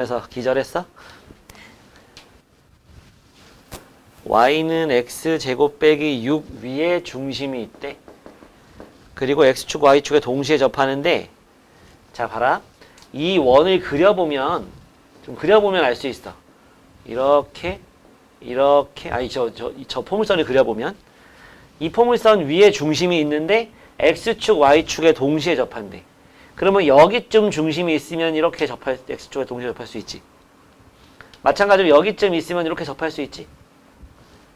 그래서 기절했어? y는 x제곱 빼기 6 위에 중심이 있대. 그리고 x축, y축에 동시에 접하는데, 자, 봐라. 이 원을 그려보면, 좀 그려보면 알 수 있어. 이렇게, 아니, 저 포물선을 그려보면, 이 포물선 위에 중심이 있는데, x축, y축에 동시에 접한대. 그러면 여기쯤 중심이 있으면 이렇게 x축에 동시에 접할 수 있지. 마찬가지로 여기쯤 있으면 이렇게 접할 수 있지.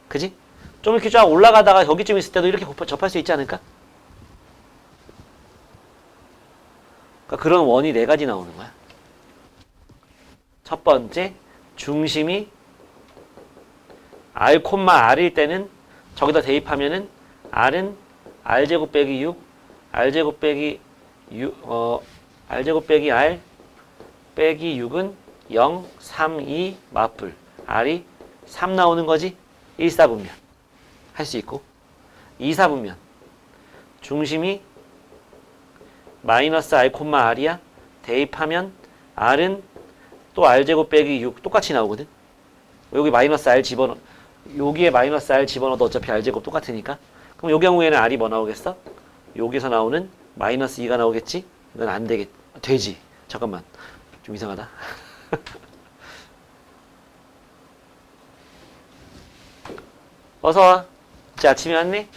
그지? 좀 이렇게 쫙 올라가다가 여기쯤 있을 때도 이렇게 접할 수 있지 않을까? 그러니까 그런 원이 4가지 나오는 거야. 첫 번째, 중심이 r, r일 때는 저기다 대입하면은 r은 r제곱 빼기 6, r제곱 빼기 r제곱 빼기 r 빼기 6은 0, 3, 2 맞불. r이 3 나오는 거지? 1, 4분면 할 수 있고, 2, 4분면 중심이 마이너스 r, r이야. 대입하면 r은 또 r제곱 빼기 6 똑같이 나오거든. 여기 마이너스 r 집어넣어, 여기에 마이너스 r 집어넣어도 어차피 r제곱 똑같으니까. 그럼 이 경우에는 r이 뭐 나오겠어? 여기서 나오는 마이너스 2가 나오겠지? 이건 안 되겠, 되지. 잠깐만, 좀 이상하다. 어서와. 이제 아침에 왔네?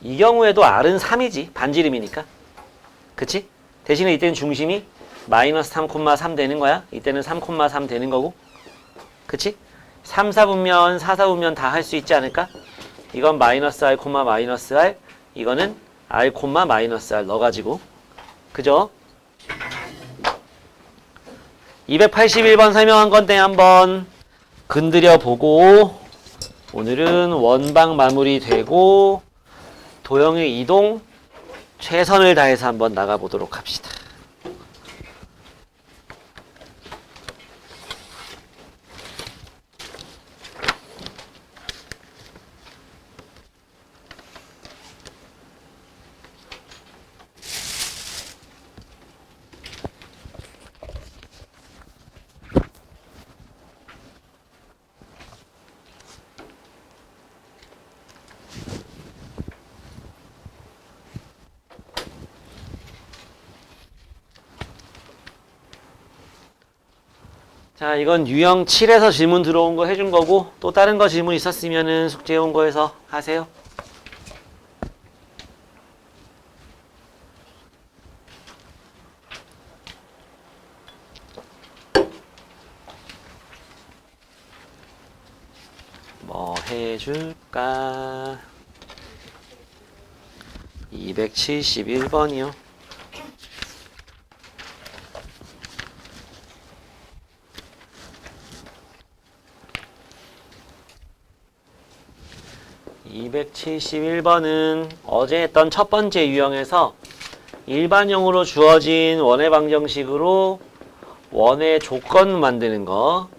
이 경우에도 r은 3이지. 반지름이니까. 그치? 대신에 이때는 중심이 마이너스 3,3 되는 거야. 이때는 3,3 되는 거고. 그치? 3, 4분면, 4, 4분면 다 할 수 있지 않을까? 이건 마이너스 r, 마이너스 r. 이거는 r, 마이너스 r 넣어가지고. 그죠? 281번 설명한 건데 한번 건드려 보고, 오늘은 원방 마무리 되고 도형의 이동 최선을 다해서 한번 나가보도록 합시다. 자, 이건 유형 7에서 질문 들어온 거 해준 거고, 또 다른 거 질문 있었으면은 숙제해 온 거에서 하세요. 뭐 해줄까? 271번이요. (271번은) 어제 했던 첫 번째 유형에서 일반형으로 주어진 원의 방정식으로 원의 조건 만드는 거,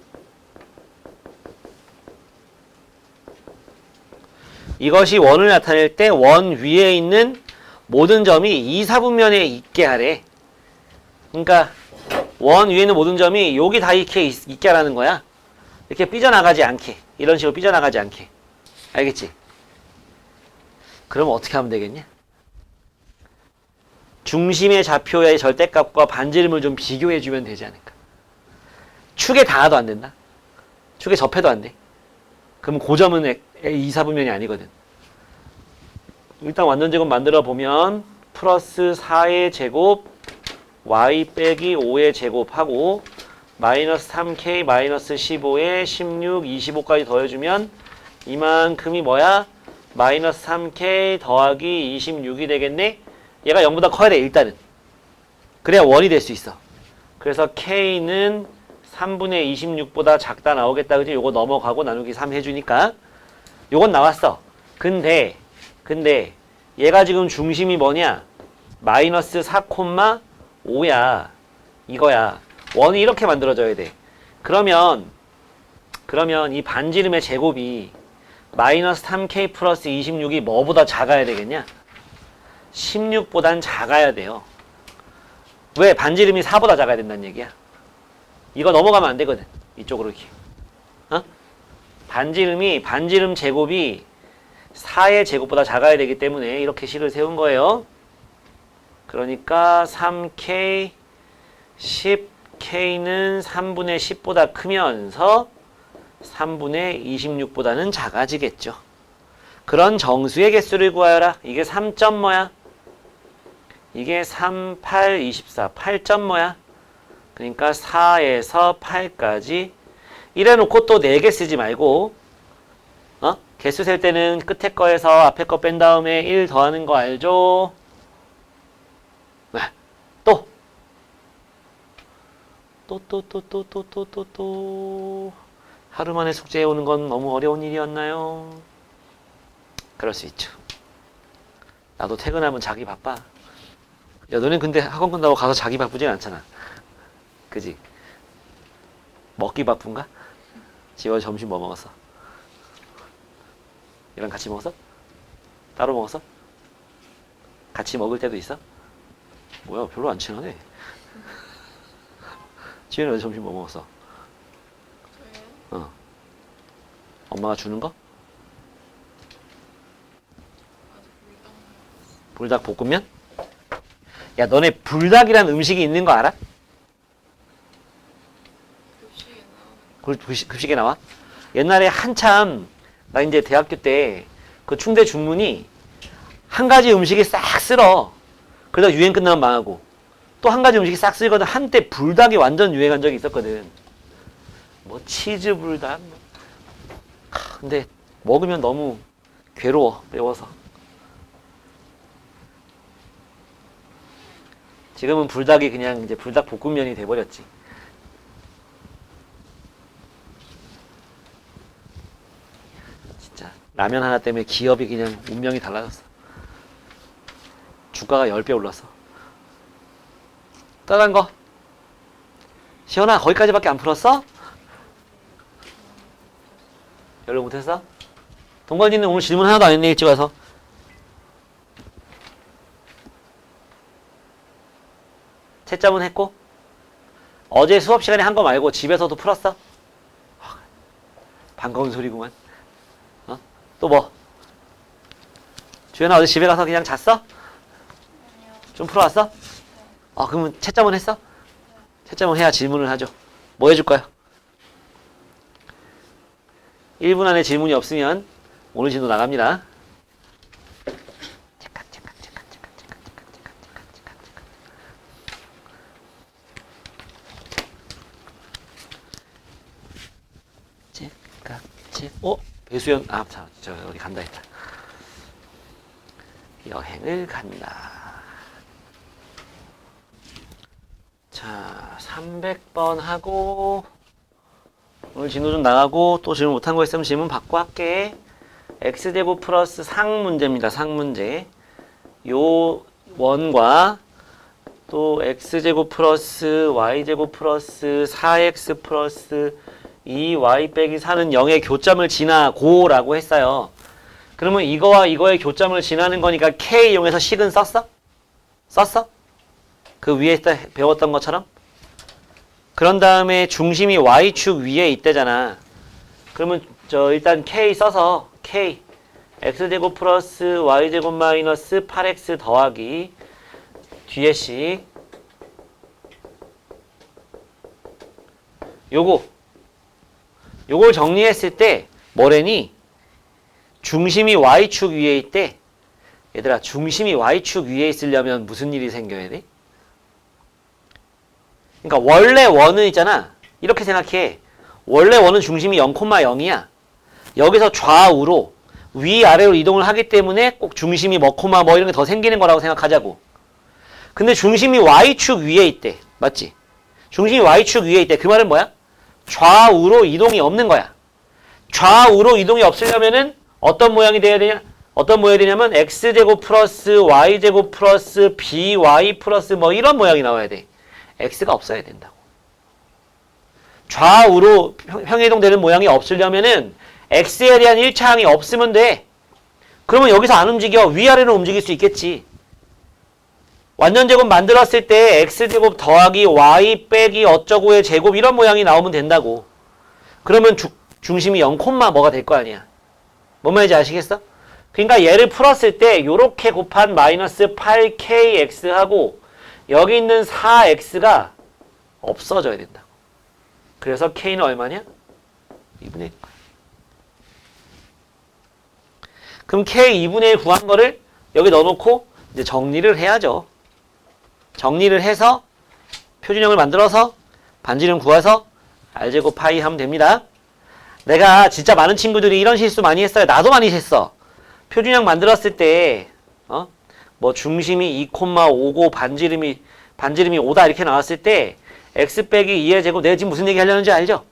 이것이 원을 나타낼 때 원 위에 있는 모든 점이 2, 4분면에 있게 하래. 그러니까 원 위에 있는 모든 점이 여기 다 이렇게 있게 하라는 거야. 이렇게 삐져나가지 않게, 이런 식으로 삐져나가지 않게. 알겠지? 그럼 어떻게 하면 되겠냐? 중심의 좌표의 절대값과 반지름을 좀 비교해주면 되지 않을까? 축에 닿아도 안 된다? 축에 접해도 안 돼? 그럼 고점은 2, 4분면이 아니거든. 일단 완전제곱 만들어 보면 플러스 4의 제곱 y 빼기 5의 제곱하고 마이너스 3k 마이너스 15에 16, 25까지 더해주면 이만큼이 뭐야? 마이너스 3k 더하기 26이 되겠네? 얘가 0보다 커야 돼, 일단은. 그래야 원이 될 수 있어. 그래서 k는 3분의 26보다 작다 나오겠다, 그지? 요거 넘어가고 나누기 3 해주니까 요건 나왔어. 근데 얘가 지금 중심이 뭐냐? 마이너스 4,5야. 이거야. 원이 이렇게 만들어져야 돼. 그러면 이 반지름의 제곱이 마이너스 3k 플러스 26이 뭐보다 작아야 되겠냐? 16보단 작아야 돼요. 왜? 반지름이 4보다 작아야 된다는 얘기야. 이거 넘어가면 안 되거든. 이쪽으로 이렇게. 어? 반지름 제곱이 4의 제곱보다 작아야 되기 때문에 이렇게 식을 세운 거예요. 그러니까 3k, 10k는 3분의 10보다 크면서 3분의 26보다는 작아지겠죠. 그런 정수의 개수를 구하여라. 이게 3점 뭐야? 이게 3, 8, 24. 8점 뭐야? 그러니까 4에서 8까지 이래놓고 또 4개 쓰지 말고 개수 셀 때는 끝에 거에서 앞에 거 뺀 다음에 1 더하는 거 알죠? 네. 또 하루 만에 숙제해 오는 건 너무 어려운 일이었나요? 그럴 수 있죠. 나도 퇴근하면 자기 바빠. 야, 너넨 근데 학원 끝나고 가서 자기 바쁘진 않잖아. 그지? 먹기 바쁜가? 집에 점심 뭐 먹었어? 얘랑 같이 먹었어? 따로 먹었어? 같이 먹을 때도 있어? 뭐야, 별로 안 친하네. 지현이 어제 점심 뭐 먹었어? 엄마가 주는 거? 불닭 볶음면? 야, 너네 불닭이란 음식이 있는 거 알아? 급식에 나와? 옛날에 한참 나 이제 대학교 때 그 충대 중문이 한 가지 음식이 싹 쓸어. 그러다 유행 끝나면 망하고 또 한 가지 음식이 싹 쓸거든. 한때 불닭이 완전 유행한 적이 있었거든. 뭐 치즈 불닭. 근데 먹으면 너무 괴로워. 매워서. 지금은 불닭이 그냥 이제 불닭 볶음면이 돼버렸지. 진짜 라면 하나 때문에 기업이 그냥 운명이 달라졌어. 주가가 10배 올랐어. 따라한 거. 시연아, 거기까지밖에 안 풀었어? 연락 못했어? 동건이는 오늘 질문 하나도 안 했네, 일찍 와서. 채점은 했고, 어제 수업 시간에 한 거 말고 집에서도 풀었어? 반가운 소리구만. 또 뭐? 주연아, 어제 집에 가서 그냥 잤어? 좀 풀어왔어? 그러면 채점은 했어? 채점은 해야 질문을 하죠. 뭐 해줄 거야? 1분 안에 질문이 없으면 오늘 진도 나갑니다. 배수연, 저 어디 간다 했다. 여행을 간다. 자, 300번 하고 오늘 진도 좀 나가고 또 질문 못한 거 있으면 질문 받고 할게. x제곱 플러스 상문제입니다. 상문제. 요 원과 또 x제곱 플러스 y제곱 플러스 4x 플러스 2y 빼기 4는 0의 교점을 지나고라고 했어요. 그러면 이거와 이거의 교점을 지나는 거니까 k 이용해서 식은 썼어? 썼어? 그 위에 배웠던 것처럼? 그런 다음에 중심이 y축 위에 있대잖아. 그러면 일단 k 써서 k x제곱 플러스 y제곱 마이너스 8x 더하기 뒤에 식 요걸 정리했을 때 뭐래니? 중심이 y축 위에 있대. 얘들아, 중심이 y축 위에 있으려면 무슨 일이 생겨야 돼? 그러니까 원래 원은 있잖아. 이렇게 생각해. 원래 원은 중심이 0,0이야. 여기서 좌우로 위아래로 이동을 하기 때문에 꼭 중심이 뭐 이런 게 더 생기는 거라고 생각하자고. 근데 중심이 y축 위에 있대. 맞지? 중심이 y축 위에 있대. 그 말은 뭐야? 좌우로 이동이 없는 거야. 좌우로 이동이 없으려면은 어떤 모양이 돼야 되냐? 어떤 모양이 되냐면 x제곱 플러스 y제곱 플러스 by 플러스 뭐 이런 모양이 나와야 돼. x가 없어야 된다고. 좌우로 평행이동되는 모양이 없으려면은 x에 대한 1차 항이 없으면 돼. 그러면 여기서 안 움직여. 위아래로 움직일 수 있겠지. 완전제곱 만들었을 때 x제곱 더하기 y 빼기 어쩌고의 제곱 이런 모양이 나오면 된다고. 그러면 중심이 0, 뭐가 될 거 아니야. 뭔 말인지 아시겠어? 그러니까 얘를 풀었을 때 요렇게 곱한 마이너스 8kx하고 여기 있는 4x가 없어져야 된다고. 그래서 k는 얼마냐? 2분의 1. 그럼 k 2분의 1 구한 거를 여기 넣어놓고 이제 정리를 해야죠. 정리를 해서 표준형을 만들어서 반지름 구해서 r제곱 파이 하면 됩니다. 내가 진짜 많은 친구들이 이런 실수 많이 했어요. 나도 많이 했어. 표준형 만들었을 때 뭐 중심이 2,5고 반지름이 5다 이렇게 나왔을 때 x 빼기 2의 제곱 내가 지금 무슨 얘기 하려는지 알죠?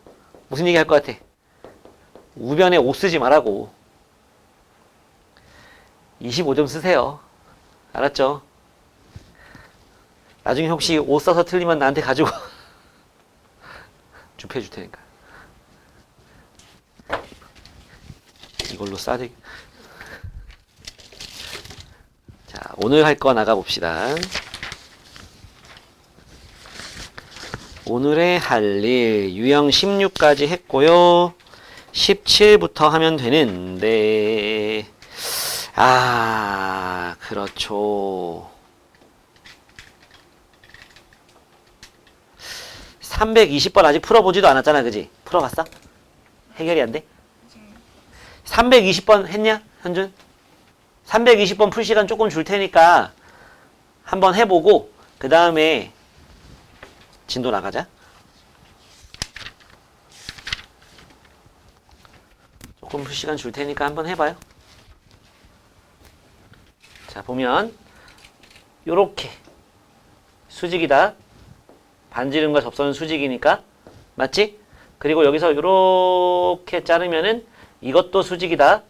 무슨 얘기 할 것 같아? 우변에 5 쓰지 말라고. 25점 쓰세요. 알았죠? 나중에 혹시 5 써서 틀리면 나한테 가지고 줍해 줄 테니까. 이걸로 싸대. 자, 오늘 할 거 나가봅시다. 오늘의 할 일, 유형 16까지 했고요. 17부터 하면 되는데, 그렇죠. 320번 아직 풀어보지도 않았잖아, 그지? 풀어봤어? 해결이 안 돼? 320번 했냐, 현준? 320번 풀 시간 조금 줄 테니까 한번 해보고 그 다음에 진도 나가자. 조금 풀 시간 줄 테니까 한번 해봐요. 자, 보면 요렇게 수직이다. 반지름과 접선은 수직이니까 맞지? 그리고 여기서 요렇게 자르면은 이것도 수직이다.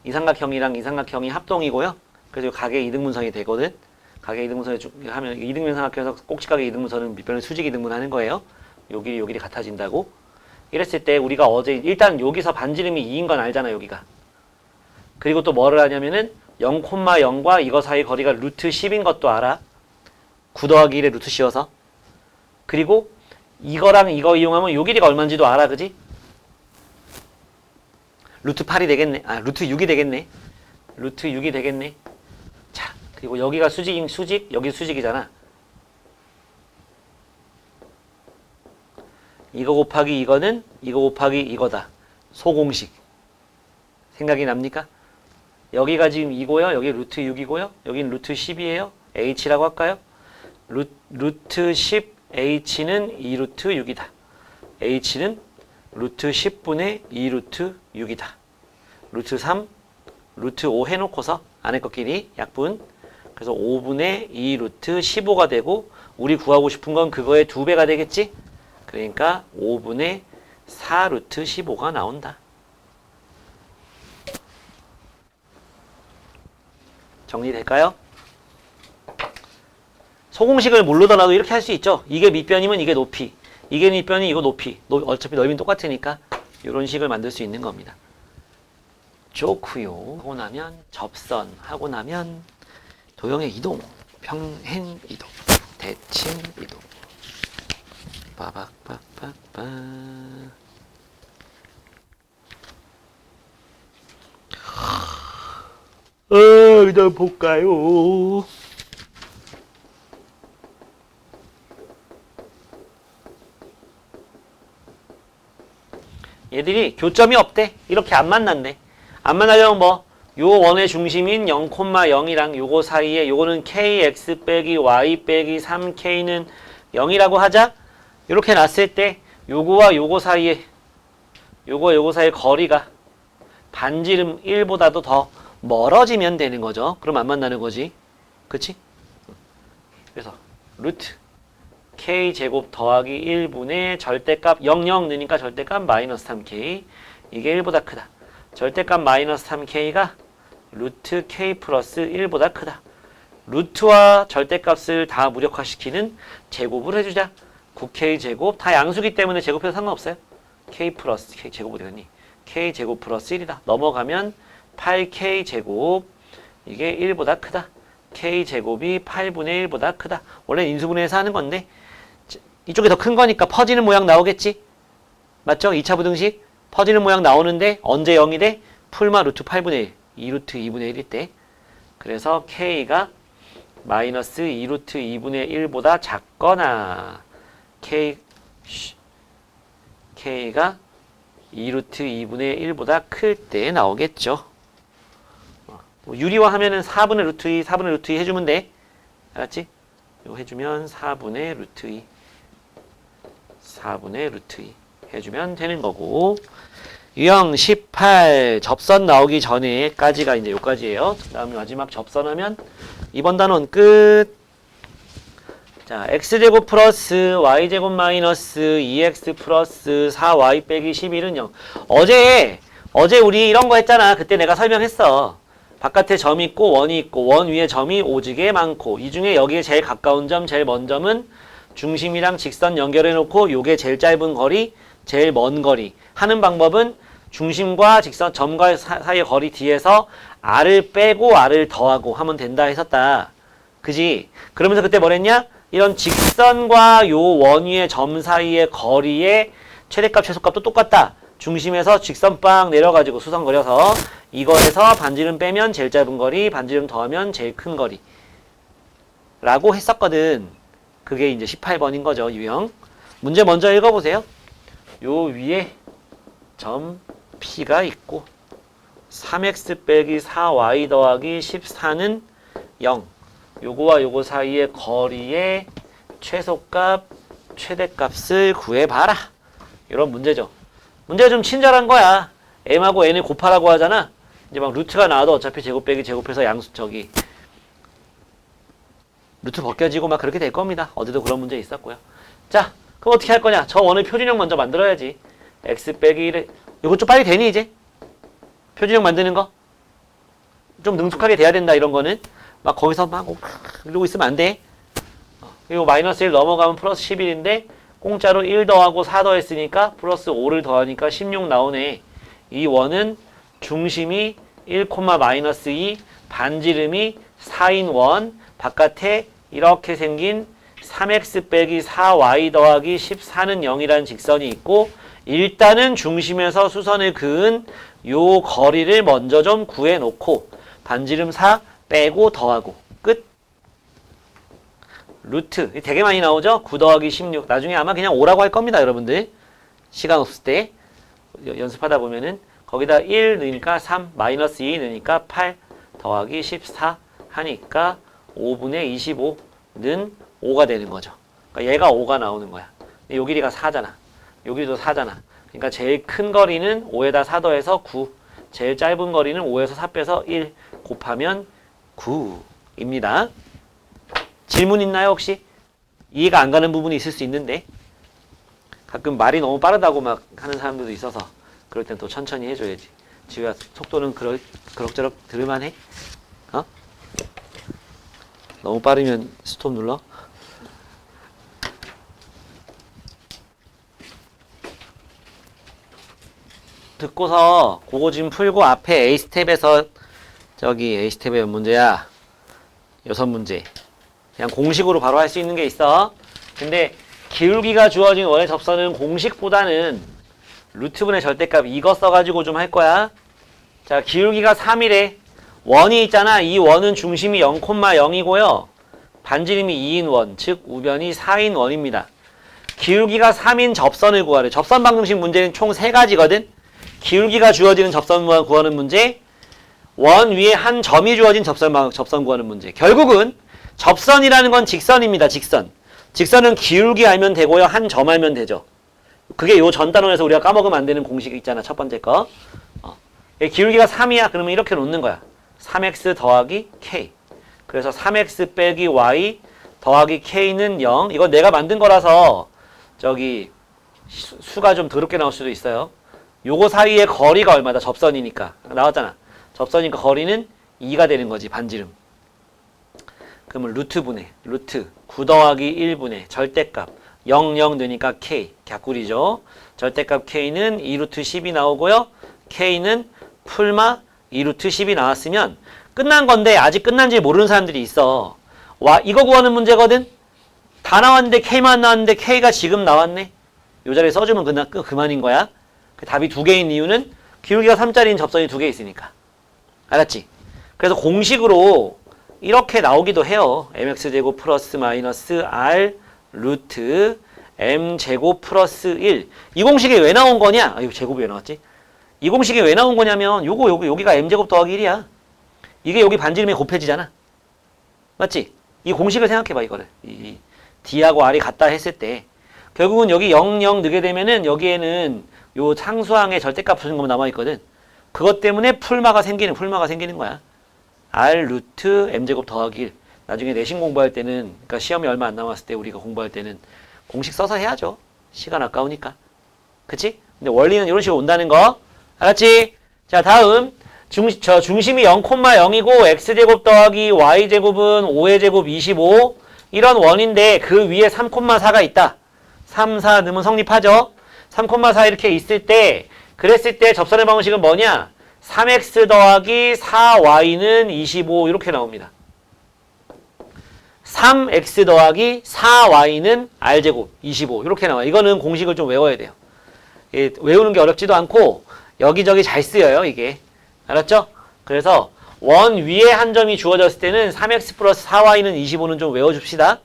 이 삼각형이랑 이 삼각형이 합동이고요. 그래서 가계 이등분선이 되거든. 가계 이등분선이 하면 이등변 삼각형에서 꼭지가계 이등분선은 밑변을 수직 이등분하는 거예요. 요 길이 요 길이 같아진다고. 이랬을 때 우리가 어제 일단 여기서 반지름이 2인 건 알잖아, 여기가. 그리고 또 뭐를 하냐면은 0,0과 이거 사이 거리가 루트 10인 것도 알아. 9 더하기 1에 루트 씌워서. 그리고 이거랑 이거 이용하면 요 길이가 얼마인지도 알아, 그지? 루트 8이 되겠네. 루트 6이 되겠네. 루트 6이 되겠네. 자, 그리고 여기가 수직인 수직, 여기 수직이잖아. 이거 곱하기 이거는 이거 곱하기 이거다. 소공식. 생각이 납니까? 여기가 지금 2고요. 여기 루트 6이고요. 여긴 루트 10이에요. h라고 할까요? 루트 10 h는 2루트 6이다. h는 루트 10분의 2루트 6이다. 루트 3, 루트 5 해놓고서 안에 것끼리 약분. 그래서 5분의 2 루트 15가 되고 우리 구하고 싶은 건 그거의 2배가 되겠지? 그러니까 5분의 4 루트 15가 나온다. 정리될까요? 소공식을 모르더라도 이렇게 할 수 있죠. 이게 밑변이면 이게 높이. 이게 밑변이 이거 높이. 어차피 넓이는 똑같으니까 이런 식을 만들 수 있는 겁니다. 좋고요. 하고 나면 접선. 하고 나면 도형의 이동. 평행 이동. 대칭 이동. 빠박빠박빠. 일단 볼까요? 얘들이 교점이 없대. 이렇게 안 만난대. 안 만나려면 뭐? 요 원의 중심인 0,0이랑 요거 사이에 요거는 kx 빼기 y 빼기 3k는 0이라고 하자. 이렇게 놨을 때 요거와 요거 사이에 요거 사이의 거리가 반지름 1보다도 더 멀어지면 되는 거죠. 그럼 안 만나는 거지. 그치? 그래서 루트 k제곱 더하기 1분의 절대값 00 넣으니까 절대값 마이너스 3k. 이게 1보다 크다. 절대값 마이너스 3k가 루트 k 플러스 1보다 크다. 루트와 절대값을 다 무력화시키는 제곱을 해주자. 9K제곱 다 양수기 때문에 제곱해도 상관없어요. K 플러스 K 제곱 어디 갔니? K제곱 플러스 1이다. 넘어가면 8K제곱 이게 1보다 크다. K제곱이 8분의 1보다 크다. 원래 인수분해해서 하는 건데 이쪽이 더 큰 거니까 퍼지는 모양 나오겠지? 맞죠? 2차 부등식 퍼지는 모양 나오는데 언제 0이 돼? 풀마 루트 8분의 1, 2루트 2분의 1일 때. 그래서 K가 마이너스 2루트 2분의 1보다 작거나 K가 2루트 2분의 1보다 클 때 나오겠죠. 유리화 하면은 4분의 루트 2, 4분의 루트 2 해주면 돼. 알았지? 이거 해주면 4분의 루트 2, 4분의 루트 2 해주면 되는 거고. 유형 18 접선 나오기 전에까지가 이제 요까지예요. 그 다음에 마지막 접선하면 이번 단원 끝. 자, x제곱 플러스 y제곱 마이너스 2x 플러스 4y 빼기 11은 0. 어제 우리 이런 거 했잖아. 그때 내가 설명했어. 바깥에 점이 있고 원이 있고 원 위에 점이 오지게 많고 이 중에 여기에 제일 가까운 점, 제일 먼 점은 중심이랑 직선 연결해 놓고 요게 제일 짧은 거리, 제일 먼 거리 하는 방법은 중심과 직선 점과 사이의 거리 뒤에서 r을 빼고 r을 더하고 하면 된다 했었다. 그지? 그러면서 그때 뭐랬냐? 이런 직선과 요 원 위의 점 사이의 거리의 최대값, 최소값도 똑같다. 중심에서 직선 빵 내려가지고 수선 그려서 이거에서 반지름 빼면 제일 짧은 거리, 반지름 더하면 제일 큰 거리 라고 했었거든. 그게 이제 18번인 거죠, 유형. 문제 먼저 읽어보세요. 요 위에 점 P가 있고 3x 빼기 4y 더하기 14는 0. 요거와 요거 사이의 거리의 최소값, 최대값을 구해봐라. 이런 문제죠. 문제가 좀 친절한 거야. m하고 n을 곱하라고 하잖아. 이제 막 루트가 나와도 어차피 제곱 빼기 제곱해서 양수 루트 벗겨지고 막 그렇게 될 겁니다. 어제도 그런 문제 있었고요. 자, 그럼 어떻게 할 거냐? 저 원을 표준형 먼저 만들어야지. x 빼기 1을 이거 좀 빨리 되니 이제? 표준형 만드는 거? 좀 능숙하게 돼야 된다 이런 거는. 막 거기서 막 이러고 있으면 안 돼. 그리고 마이너스 1 넘어가면 플러스 11인데 공짜로 1 더하고 4 더했으니까 플러스 5를 더하니까 16 나오네. 이 원은 중심이 1, 마이너스 2, 반지름이 4인 원, 바깥에 이렇게 생긴 3x 빼기 4y 더하기 14는 0이라는 직선이 있고 일단은 중심에서 수선을 그은 요 거리를 먼저 좀 구해놓고 반지름 4 빼고 더하고 끝. 루트 되게 많이 나오죠? 9 더하기 16 나중에 아마 그냥 5라고 할 겁니다. 여러분들 시간 없을 때 연습하다 보면은 거기다 1 넣으니까 3 마이너스 2 넣으니까 8 더하기 14 하니까 5분의 25는 5가 되는 거죠. 그러니까 얘가 5가 나오는 거야. 요 길이가 4잖아. 요 길이도 4잖아. 그러니까 제일 큰 거리는 5에다 4 더해서 9, 제일 짧은 거리는 5에서 4 빼서 1 곱하면 9입니다. 질문 있나요 혹시? 이해가 안 가는 부분이 있을 수 있는데 가끔 말이 너무 빠르다고 막 하는 사람들도 있어서 그럴 땐 또 천천히 해줘야지. 지우야 속도는 그럭저럭 들을만해? 어? 너무 빠르면 스톱 눌러? 듣고서 그거 지금 풀고 앞에 A스텝에서 저기 A스텝의 몇 문제야? 6문제. 그냥 공식으로 바로 할 수 있는 게 있어. 근데 기울기가 주어진 원의 접선은 공식보다는 루트분의 절대값 이거 써가지고 좀 할 거야. 자, 기울기가 3이래. 원이 있잖아. 이 원은 중심이 0,0이고요. 반지름이 2인 원, 즉 우변이 4인 원입니다. 기울기가 3인 접선을 구하래. 접선 방정식 문제는 총 3가지거든. 기울기가 주어지는 접선 구하는 문제, 원 위에 한 점이 주어진 접선 구하는 문제. 결국은 접선이라는 건 직선입니다. 직선은 기울기 알면 되고요. 한 점 알면 되죠. 그게 요 전 단원에서 우리가 까먹으면 안 되는 공식 있잖아. 첫 번째 거. 기울기가 3이야. 그러면 이렇게 놓는 거야. 3x 더하기 k. 그래서 3x 빼기 y 더하기 k는 0. 이건 내가 만든 거라서 저기 수가 좀 더럽게 나올 수도 있어요. 요거 사이의 거리가 얼마다? 접선이니까. 나왔잖아. 접선이니까 거리는 2가 되는 거지. 반지름. 그러면 루트 9 더하기 1분의 절대값 0, 0 넣으니까 K. 갸꿀이죠. 절대값 K는 2루트 10이 나오고요. K는 풀마 2루트 10이 나왔으면 끝난 건데 아직 끝난지 모르는 사람들이 있어. 와, 이거 구하는 문제거든? 다 나왔는데 K만 나왔는데 K가 지금 나왔네? 요 자리에 써주면 그만인 거야. 그 답이 두 개인 이유는 기울기가 3짜리인 접선이 두 개 있으니까. 알았지? 그래서 공식으로 이렇게 나오기도 해요. mx제곱 플러스 마이너스 r 루트 m제곱 플러스 1. 이 공식이 왜 나온 거냐? 아, 이거 제곱이 왜 나왔지? 이 공식이 왜 나온 거냐면 여기가 m제곱 더하기 1이야. 이게 여기 반지름이 곱해지잖아. 맞지? 이 공식을 생각해봐, 이거를. 이 d하고 r이 같다 했을 때 결국은 여기 0, 0 넣게 되면은 여기에는 요 상수항의 절대값 주는 것만 남아있거든. 그것 때문에 풀마가 생기는 거야. r 루트 m제곱 더하기 1. 나중에 내신 공부할 때는, 그러니까 시험이 얼마 안 남았을 때 우리가 공부할 때는 공식 써서 해야죠. 시간 아까우니까. 그치? 근데 원리는 이런 식으로 온다는 거. 알았지? 자, 다음. 중심이 0,0이고 x제곱 더하기 y제곱은 5의 제곱 25. 이런 원인데 그 위에 3,4가 있다. 3, 4 넣으면 성립하죠? 3,4 이렇게 있을 때, 그랬을 때 접선의 방식은 뭐냐? 3x 더하기 4y는 25 이렇게 나옵니다. 3x 더하기 4y는 r제곱 25 이렇게 나와요. 이거는 공식을 좀 외워야 돼요. 외우는 게 어렵지도 않고 여기저기 잘 쓰여요, 이게. 알았죠? 그래서 원 위에 한 점이 주어졌을 때는 3x 플러스 4y는 25는 좀 외워줍시다.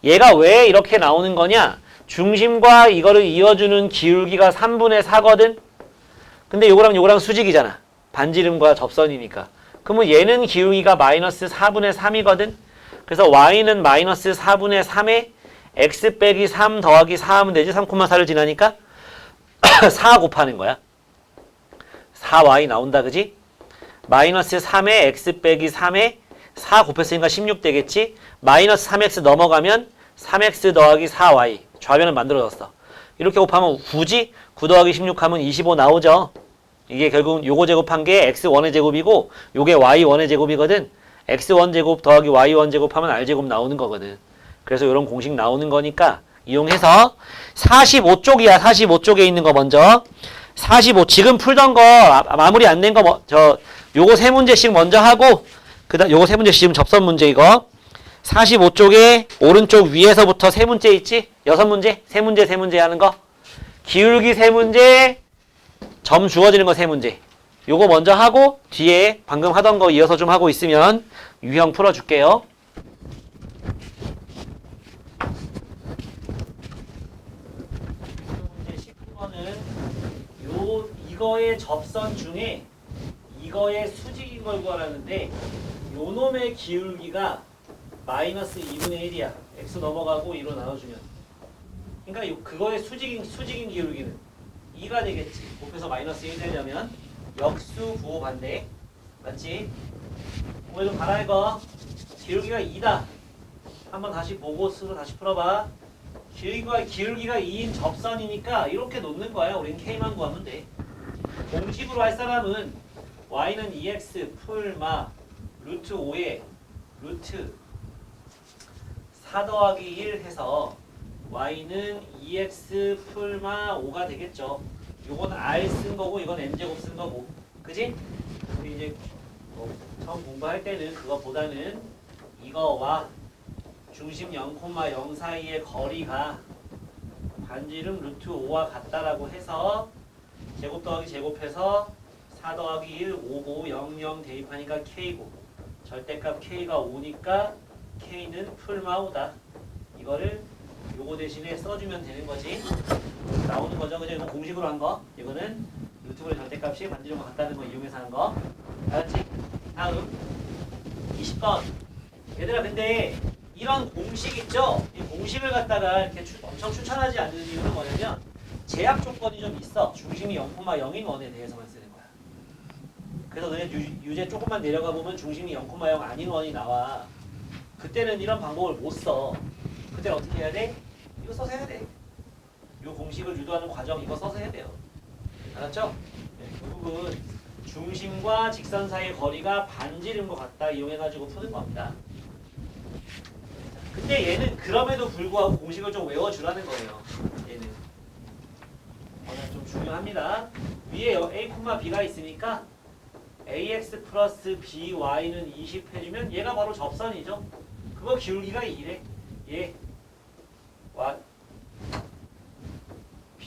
얘가 왜 이렇게 나오는 거냐? 중심과 이거를 이어주는 기울기가 3분의 4거든? 근데 요거랑 수직이잖아. 반지름과 접선이니까. 그러면 얘는 기울기가 마이너스 4분의 3이거든? 그래서 y는 마이너스 4분의 3에 x 빼기 3 더하기 4 하면 되지? 3,4를 지나니까 4 곱하는 거야. 4y 나온다, 그지? 마이너스 3에 x 빼기 3에 4 곱했으니까 16 되겠지? 마이너스 3x 넘어가면 3x 더하기 4y. 좌변은 만들어졌어. 이렇게 곱하면 9지? 9 더하기 16 하면 25 나오죠? 이게 결국은 요거 제곱한 게 x1의 제곱이고 요게 y1의 제곱이거든. x1 제곱 더하기 y1 제곱 하면 r제곱 나오는 거거든. 그래서 이런 공식 나오는 거니까 이용해서 45쪽이야. 45쪽에 있는 거 먼저. 45 지금 풀던 거 마무리 안 된 거 요거 세 문제씩 먼저 하고 그다음 요거 세 문제씩 지금 접선 문제 이거 45쪽에 오른쪽 위에서부터 세 문제 있지? 6문제? 세 문제 하는 거. 기울기 세 문제, 점 주어지는 거 세 문제. 요거 먼저 하고 뒤에 방금 하던 거 이어서 좀 하고 있으면 유형 풀어줄게요. 문제 19번은 이거의 접선 중에 이거의 수직인 걸 구하라는데 요 놈의 기울기가 마이너스 2분의 1이야. x 넘어가고 2로 나눠주면. 그러니까 그거의 수직인 기울기는 2가 되겠지. 곱해서 마이너스 1 되려면 역수 부호 반대. 맞지? 오늘 좀 봐라 이거. 기울기가 2다. 한번 다시 보고 스스로 다시 풀어봐. 기울기가 2인 접선이니까 이렇게 놓는 거야. 우리는 K만 구하면 돼. 공식으로 할 사람은 y는 2x 풀마 루트 5에 루트 4 더하기 1 해서 y는 2x 풀마 5가 되겠죠. 요건 r 쓴 거고 이건 m제곱 쓴 거고. 그지? 우리 이제 처음 공부할 때는 그거보다는 이거와 중심 0,0 사이의 거리가 반지름 루트 5와 같다라고 해서 제곱 더하기 제곱해서 4 더하기 1 5고 0, 0 대입하니까 k고 절대값 k가 5니까 k는 풀마 5다. 이거를 요거 대신에 써주면 되는 거지. 나오는 거죠. 그죠? 이거 공식으로 한 거. 이거는 루트분의 절대값이 반지름과 같다는 거 이용해서 한 거. 알았지? 다음 20번. 얘들아 근데 이런 공식 있죠? 이 공식을 갖다가 이렇게 엄청 추천하지 않는 이유는 뭐냐면 제약 조건이 좀 있어. 중심이 0,0인 원에 대해서만 쓰는 거야. 그래서 너네 유제 조금만 내려가 보면 중심이 0,0 아닌 원이 나와. 그때는 이런 방법을 못 써. 그때는 어떻게 해야 돼? 이거 써서 해야 돼. 이 공식을 유도하는 과정 이거 써서 해야 돼요. 알았죠? 네, 결국은 중심과 직선 사이의 거리가 반지름과 같다 이용해가지고 푸는 겁니다. 근데 얘는 그럼에도 불구하고 공식을 좀 외워주라는 거예요. 얘는 좀 중요합니다. 위에 a, b가 있으니까 ax 플러스 by는 20 해주면 얘가 바로 접선이죠. 그거 기울기가 2래. 얘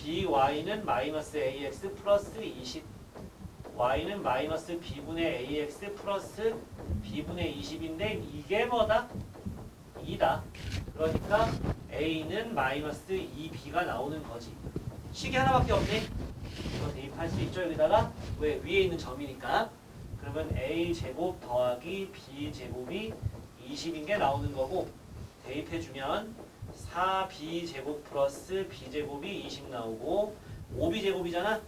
by는 마이너스 ax 플러스 20 y는 마이너스 b분의 ax 플러스 b분의 20인데 이게 뭐다? 2다. 그러니까 a는 마이너스 2b가 나오는 거지. 식이 하나밖에 없네. 이거 대입할 수 있죠. 여기다가 왜? 위에 있는 점이니까. 그러면 a제곱 더하기 b제곱이 20인 게 나오는 거고 대입해주면 4b제곱 플러스 b제곱이 20 나오고 5b제곱이잖아.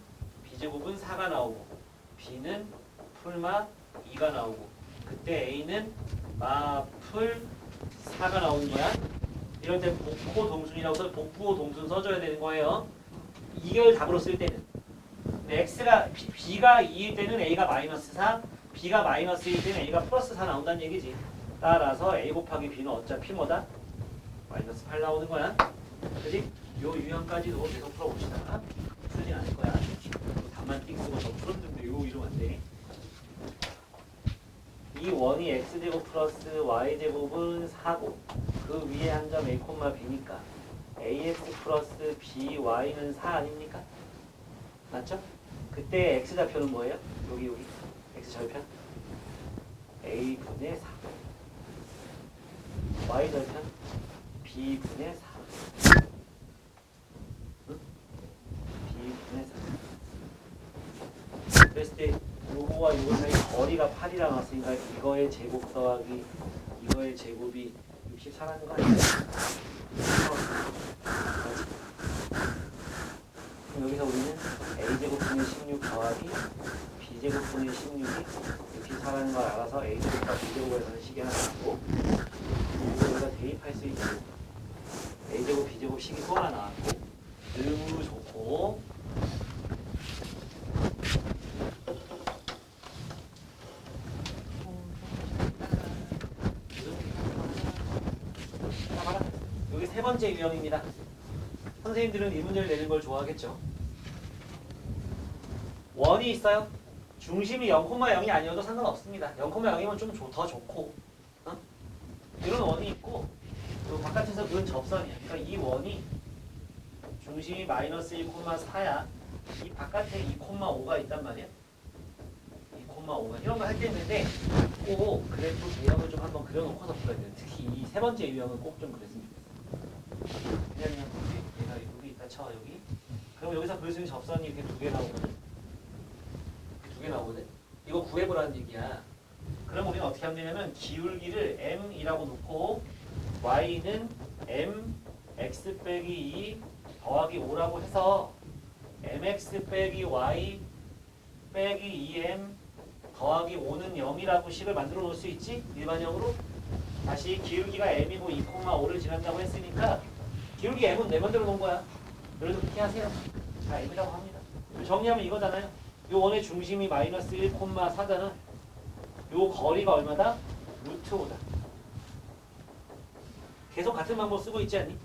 b제곱은 4가 나오고 b는 풀마 2가 나오고 그때 a는 마풀 4가 나오는 거야. 이럴 때 복호 동순이라고 해서 복부호 동순 써줘야 되는 거예요. 이걸 답으로 쓸 때는. 근데 x가 b가 2일 때는 a가 마이너스 4, b가 마이너스 1일 때는 a가 플러스 4 나온다는 얘기지. 따라서 a 곱하기 b는 어차피 뭐다? 마이너스 8 나오는 거야. 그지? 요 유형까지도 계속 풀어봅시다. 쓰진 않을 거야. 답만 띡 쓰고 저 풀었는데 요 이러면 안 돼. 이 원이 x제곱 플러스 y제곱은 4고 그 위에 한 점 a, b니까 ax 플러스 by는 4 아닙니까? 맞죠? 그때 x좌표는 뭐예요? 여기 x절편 a분의 4 y절편 b분의 4 응? b분의 4 그랬을 때 요거와 요거 사이 거리가 8이 나왔으니까 이거의 제곱 더하기 이거의 제곱이 64라는 거 아니야? 그럼 여기서 우리는 a제곱분의 16 더하기 b제곱분의 16이 64라는 걸 알아서 a제곱과 b제곱에서는 식이 하나 나왔고 이거 우리가 대입할 수 있고 a제곱 b제곱 식이 또 하나 나왔고 너무 좋고 여기 세 번째 유형입니다. 선생님들은 이 문제를 내는 걸 좋아하겠죠. 원이 있어요. 중심이 0,0이 아니어도 상관없습니다. 0,0이면 좀 더 좋고 이런 원이 있고 또 바깥에서 그은 접선이야. 그러니까 이 원이 중심이 마이너스 1,4야. 이 바깥에 2,5가 있단 말이야. 2,5가 이런 거 할 때 있는데 꼭 그래프 유형을 좀 한번 그려놓고서 풀어야 돼요. 특히 이 세 번째 유형은 꼭 좀 그랬으면 좋겠어. 그냥 얘가 여기 있다 쳐 여기. 그럼 여기서 그릴 수 있는 접선이 이렇게 두 개 나오거든. 두 개 나오거든. 이거 구해보라는 얘기야. 그럼 우리는 어떻게 하면 되냐면 기울기를 m이라고 놓고 y는 m x 빼기 2 더하기 5라고 해서 mx 빼기 y 빼기 2m 더하기 5는 0이라고 식을 만들어 놓을 수 있지? 일반형으로. 다시 기울기가 m이고 2,5를 지난다고 했으니까 기울기 m은 내 맘대로 놓은 거야. 그래도 그렇게 하세요. 자, m이라고 합니다. 정리하면 이거잖아요. 요 원의 중심이 마이너스 1,4잖아. 요 거리가 얼마다? 루트 5다. 계속 같은 방법 쓰고 있지 않니?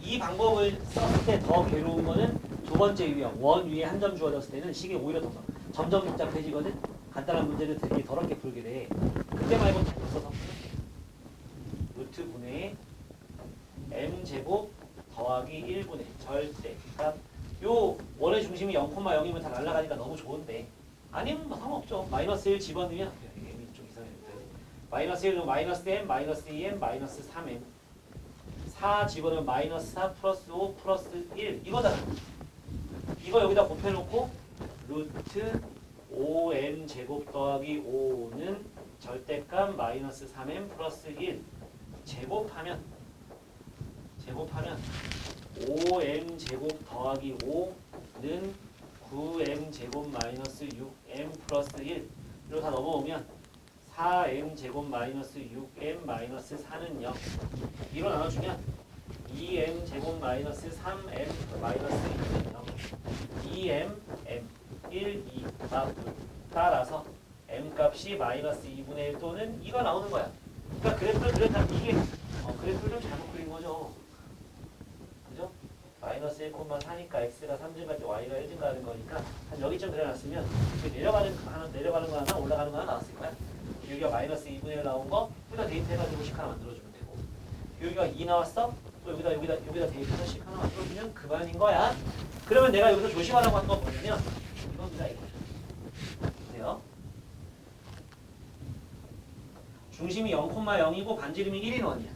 이 방법을 썼을 때 더 괴로운 거는 두 번째 유형. 원 위에 한 점 주어졌을 때는 식이 오히려 더 점점 복잡해지거든. 간단한 문제를 되게 더럽게 풀게 돼. 그때 말고 잘 써서 루트 분의 m제곱 더하기 1분의 절대. 그러니까 요 원의 중심이 0,0이면 다 날아가니까 너무 좋은데 아니면 뭐 상관없죠. 마이너스 1 집어넣으면 m이 좀 이상해요. 마이너스 1은 마이너스 m, 마이너스 2m, 마이너스 3m 4 집어넣으면 마이너스 4 플러스 5 플러스 1 이거잖아. 이거 여기다 곱해놓고 루트 5m 제곱 더하기 5는 절대값 마이너스 3m 플러스 1 제곱하면 5m 제곱 더하기 5는 9m 제곱 마이너스 6m 플러스 1로 다 넘어오면 4m 제곱 마이너스 6m 마이너스 4는 0 2로 나눠주면 2m 제곱 마이너스 3m 마이너스 2는 0 2m, m 1, 2가 따라서 m 값이 마이너스 2분의 1 또는 2가 나오는 거야. 그러니까 그래프를 그렸다. 이게 그래프를 좀 잘못 그린 거죠. 그죠? 마이너스 1,4니까 x가 3 증가할 때 y가 1 증가하는 거니까 한 여기쯤 그려놨으면 내려가는 거 하나 올라가는 거 하나 나왔을 거야. 여기가 마이너스 2분의 1 나온 거 여기다 대입해가지고 식 하나 만들어주면 되고 여기가 2 나왔어? 또 여기다 대입해서 식 하나 만들어주면 그만인 거야. 그러면 내가 여기서 조심하라고 한 거 뭐냐면 이겁니다. 이거죠. 보세요. 중심이 0,0이고 반지름이 1인 원이야.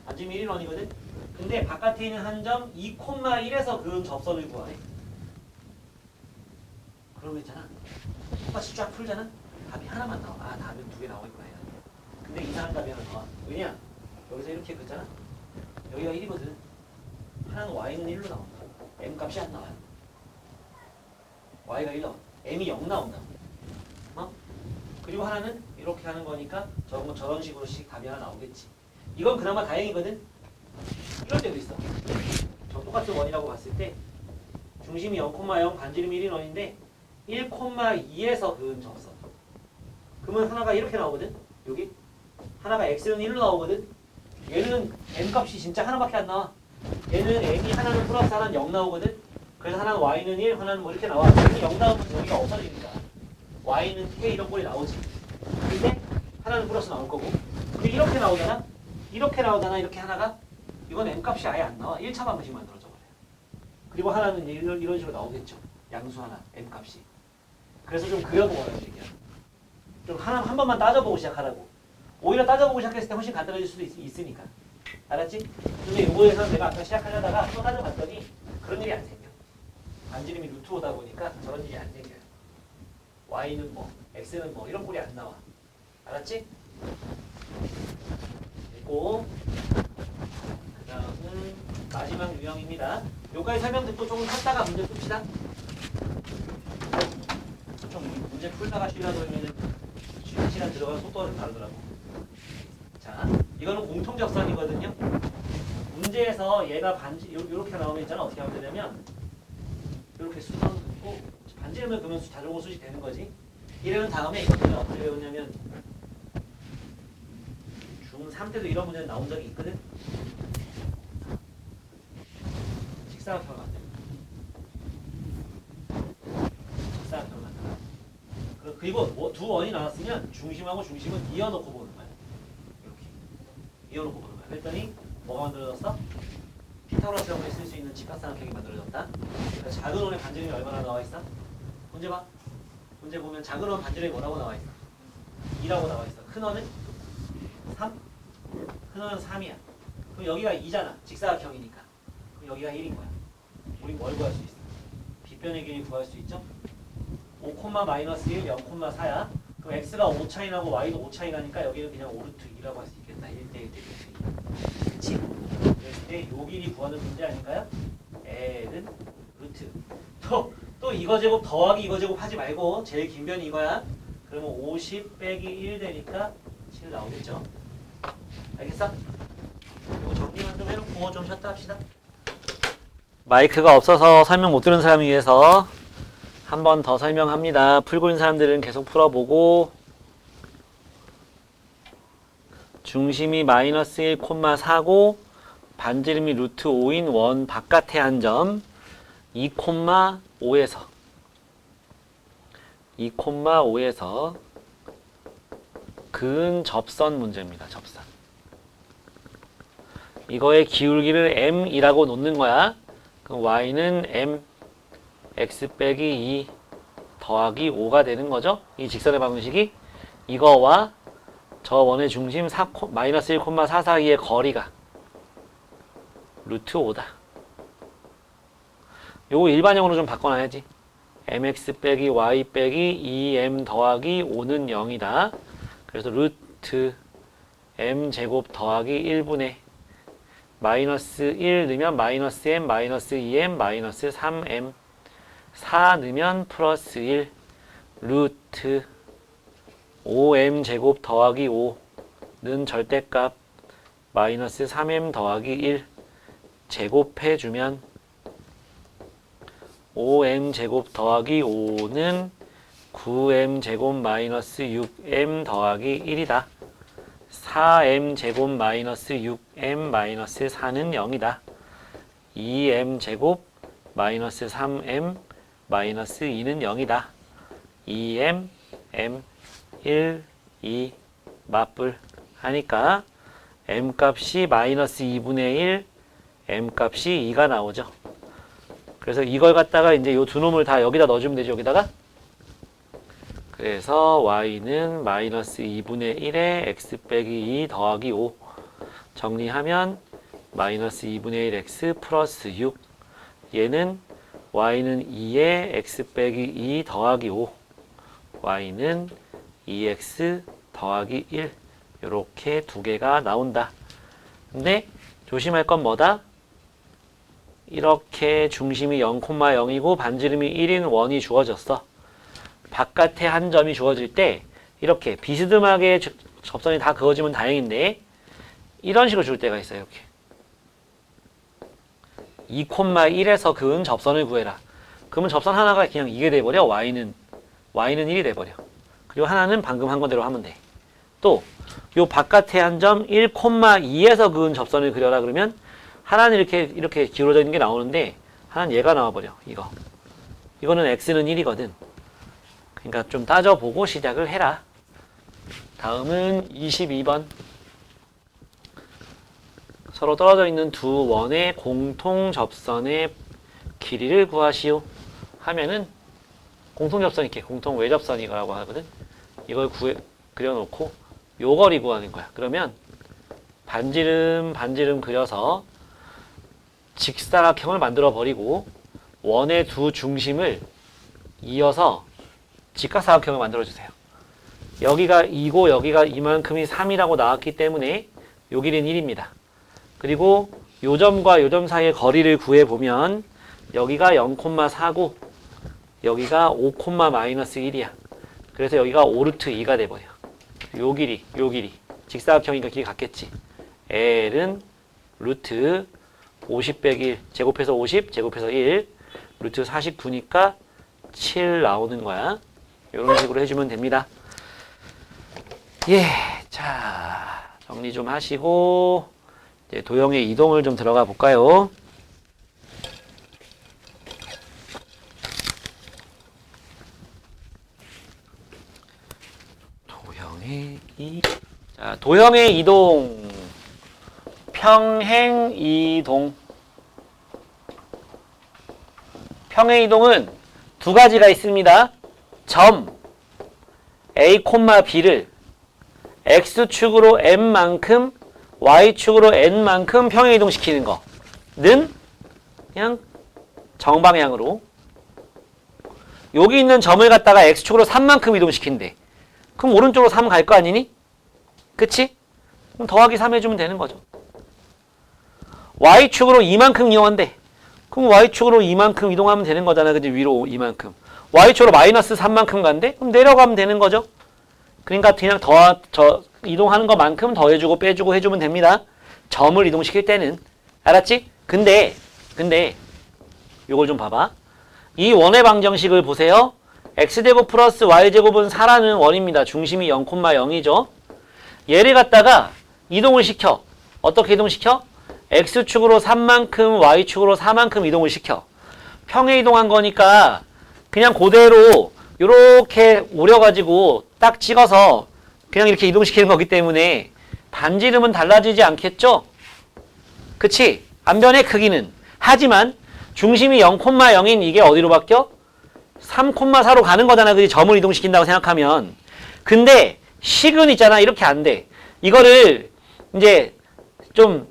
반지름이 1인 원이거든. 근데 바깥에 있는 한 점 2,1에서 그은 접선을 구하래. 그러고 있잖아. 똑같이 쫙 풀잖아. 답이 하나만 나와. 답은 2개 나오겠구나. 근데 이상한 답이 하나 나와. 왜냐? 여기서 이렇게 그랬잖아. 여기가 1이거든. 하나는 y는 1로 나온다. m 값이 안 나와요. y가 1 나와. m이 0 나온다. 그리고 하나는 이렇게 하는 거니까 저런 식으로씩 답이 하나 나오겠지. 이건 그나마 다행이거든. 이럴 때도 있어. 저 똑같은 원이라고 봤을 때 중심이 0,0 반지름이 1인 원인데 1,2에서 그은 접선. 그러면 하나가 이렇게 나오거든. 여기 하나가 x는 1로 나오거든. 얘는 m 값이 진짜 하나밖에 안 나와. 얘는 m이 하나는 플러스 하나는 0 나오거든. 그래서 하나는 y는 1, 하나는 뭐 이렇게 나와. m이 0 나오면 여기가 없어지니까 y는 k 이런 꼴이 나오지. 근데 하나는 플러스 나올 거고. 근데 이렇게 나오잖아. 이렇게 하나가 이건 m 값이 아예 안 나와. 1차 방정식 만들어져 버려요. 그리고 하나는 이런 식으로 나오겠죠. 양수 하나 m 값이. 그래서 좀 그려보라는 얘기야. 좀 한 번만 따져보고 시작하라고. 오히려 따져보고 시작했을 때 훨씬 간단해질 수도 있으니까. 알았지? 근데 요거에서 내가 아까 시작하려다가 한번 따져봤더니 그런 일이 안 생겨. 반지름이 루트 오다 보니까 저런 일이 안 생겨요. y는 뭐, x는 뭐 이런 꼴이 안 나와. 알았지? 그리고 그 다음은 마지막 유형입니다. 요까지 설명 듣고 조금 쉬었다가 문제 풉시다. 좀 문제 풀다가 쉬려고 하면은 쉬는 시간 들어가서 속도가 좀 다르더라고. 자, 이거는 공통적선이거든요. 문제에서 얘가 요렇게 나오면 있잖아. 어떻게 하면 되냐면 이렇게 수선 긋고 반지름을 그으면 자전거 수식 되는 거지. 이래는 다음에 이것들은 어떻게 배웠냐면 중3 때도 이런 문제는 나온 적이 있거든. 직사각형을 만들어. 직사각형을 만들어. 그리고 뭐 두 원이 나왔으면 중심하고 중심은 이어놓고 보는 거야. 이렇게 이어놓고 보는 거야. 그랬더니 뭐가 만들어졌어? 피타고라스 형에 쓸 수 있는 직각삼각형이 만들어졌다. 그러니까 작은 원의 반지름이 얼마나 나와 있어? 문제 봐. 문제 보면 작은 원 반지름이 뭐라고 나와 있어? 2라고 나와 있어. 큰 원은 3? 큰 원은 3이야. 그럼 여기가 2잖아. 직사각형이니까. 그럼 여기가 1인 거야. 우리 뭘 구할 수 있어? 빗변의 길이 구할 수 있죠? 5, 마이너스 1, 0,4야. 그럼 x가 5 차이 나고 y도 5 차이 나니까 여기는 그냥 5루트 2라고 할 수 있겠다. 1대1 대비했으니까. 그치? 그래서 요 길이 구하는 문제 아닌가요? L은 루트. 또 이거 제곱 더하기 이거 제곱 하지 말고 제일 긴 변이 이거야. 그러면 50 빼기 1 되니까 7 나오겠죠? 알겠어? 이거 정리만 좀 해놓고 좀 쉬었다 합시다. 마이크가 없어서 설명 못 들은 사람 위해서 한 번 더 설명합니다. 풀고 있는 사람들은 계속 풀어보고 중심이 마이너스 1,4고 반지름이 루트 5인 원 바깥의 한 점 2,5에서 그은 접선 문제입니다. 접선. 이거의 기울기를 m이라고 놓는 거야. 그럼 y는 m x 빼기 2 더하기 5가 되는 거죠. 이 직선의 방정식이 이거와 저 원의 중심 마이너스 1,4 사이의 거리가 루트 5다. 요거 일반형으로 좀 바꿔놔야지. mx 빼기 y 빼기 2m 더하기 5는 0이다. 그래서 루트 m 제곱 더하기 1분의 마이너스 1 넣으면 마이너스 m 마이너스 2m 마이너스 3m 4 넣으면 플러스 1 루트 5m 제곱 더하기 5는 절대값 마이너스 3m 더하기 1 제곱해주면 5m 제곱 더하기 5는 9m 제곱 마이너스 6m 더하기 1이다. 4m제곱 마이너스 6m 마이너스 4는 0이다. 2m제곱 마이너스 3m 마이너스 2는 0이다. 2m, m, 1, 2, 맞불 하니까 m 값이 마이너스 2분의 1, m 값이 2가 나오죠. 그래서 이걸 갖다가 이제 요 두 놈을 다 여기다 넣어주면 되죠. 여기다가. 그래서 y는 마이너스 2분의 1에 x 빼기 2 더하기 5 정리하면 마이너스 2분의 1x 플러스 6 얘는 y는 2에 x 빼기 2 더하기 5 y는 2x 더하기 1 이렇게 두 개가 나온다. 근데 조심할 건 뭐다? 이렇게 중심이 0,0이고 반지름이 1인 원이 주어졌어. 바깥에 한 점이 주어질 때 이렇게 비스듬하게 접선이 다 그어지면 다행인데 이런 식으로 줄 때가 있어요. 이렇게 2,1에서 그은 접선을 구해라. 그러면 접선 하나가 그냥 이게 돼버려. y는 1이 돼버려. 그리고 하나는 방금 한 거대로 하면 돼. 또 요 바깥에 한 점 1,2에서 그은 접선을 그려라 그러면 하나는 이렇게 기울어져 있는 게 나오는데 하나는 얘가 나와버려. 이거는 x는 1이거든. 그러니까 좀 따져보고 시작을 해라. 다음은 22번. 서로 떨어져 있는 두 원의 공통 접선의 길이를 구하시오. 하면은 공통 접선이 이렇게 공통 외접선이라고 하거든. 이걸 그려놓고 요 거리 구하는 거야. 그러면 반지름 그려서 직사각형을 만들어 버리고 원의 두 중심을 이어서 직각사각형을 만들어 주세요. 여기가 2고 여기가 이만큼이 3이라고 나왔기 때문에 요 길이는 1입니다. 그리고 요 점과 요 점 사이의 거리를 구해보면 여기가 0,4고 여기가 5,-1이야. 그래서 여기가 5√2가 돼버려. 요 길이 직사각형이니까 길이 같겠지. L은 루트 50 빼기 1 제곱해서 50 제곱해서 1 루트 49니까 7 나오는 거야. 이런 식으로 해주면 됩니다. 예, 자 정리 좀 하시고 이제 도형의 이동을 좀 들어가 볼까요? 도형의 이동, 평행 이동. 평행 이동은 두 가지가 있습니다. 점 A, B를 X축으로 M만큼 Y축으로 N만큼 평행 이동시키는 거는 그냥 정방향으로 여기 있는 점을 갖다가 X축으로 3만큼 이동시킨대. 그럼 오른쪽으로 3 갈 거 아니니? 그치? 그럼 더하기 3 해주면 되는 거죠. Y축으로 이만큼 이용한대. 그럼 Y축으로 이만큼 이동하면 되는 거잖아. 그치? 위로 이만큼. Y축으로 마이너스 3만큼 간대? 그럼 내려가면 되는 거죠. 그러니까 그냥 이동하는 것만큼 더해주고 빼주고 해주면 됩니다. 점을 이동시킬 때는. 알았지? 근데 요걸 좀 봐봐. 이 원의 방정식을 보세요. x제곱 플러스 y제곱은 4라는 원입니다. 중심이 0,0이죠. 얘를 갖다가 이동을 시켜. 어떻게 이동시켜? x축으로 3만큼 y축으로 4만큼 이동을 시켜. 평행 이동한 거니까 그냥 그대로 이렇게 오려가지고 딱 찍어서 그냥 이렇게 이동시키는 거기 때문에 반지름은 달라지지 않겠죠? 그치? 안 변해 크기는. 하지만 중심이 0,0인 이게 어디로 바뀌어? 3,4로 가는 거잖아. 그지? 점을 이동시킨다고 생각하면. 근데 식은 있잖아. 이렇게 안 돼. 이거를 이제 좀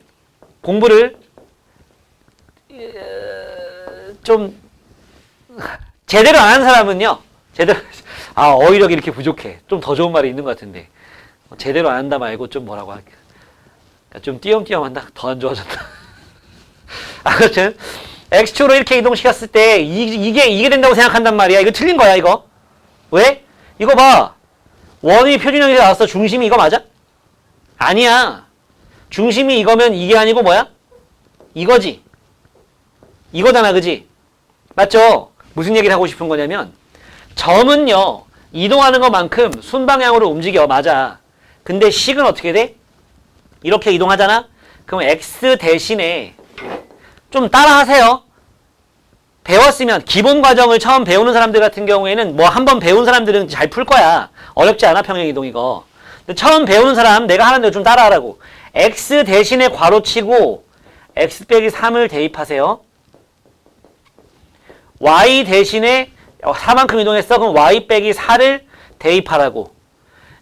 공부를 좀 제대로 안 한 사람은요. 어휘력이 이렇게 부족해. 좀 더 좋은 말이 있는 것 같은데. 제대로 안 한다 말고 좀 뭐라고 할까. 그러니까 좀 띄엄띄엄한다. 더 안 좋아졌다. 아무튼 X축으로 이렇게 이동시켰을 때 이게 된다고 생각한단 말이야. 이거 틀린 거야, 이거. 왜? 이거 봐. 원이 표준형에서 나왔어. 중심이 이거 맞아? 아니야. 중심이 이거면 이게 아니고 뭐야? 이거지. 이거잖아, 그지? 맞죠? 무슨 얘기를 하고 싶은 거냐면 점은요. 이동하는 것만큼 순방향으로 움직여. 맞아. 근데 식은 어떻게 돼? 이렇게 이동하잖아? 그럼 x 대신에 좀 따라하세요. 배웠으면 기본 과정을 처음 배우는 사람들 같은 경우에는 뭐 한 번 배운 사람들은 잘 풀 거야. 어렵지 않아 평행이동 이거. 근데 처음 배우는 사람 내가 하는 대로 좀 따라하라고. x 대신에 괄호치고 x 빼기 3을 대입하세요. y 대신에 4만큼 이동했어. 그럼 y 빼기 4를 대입하라고.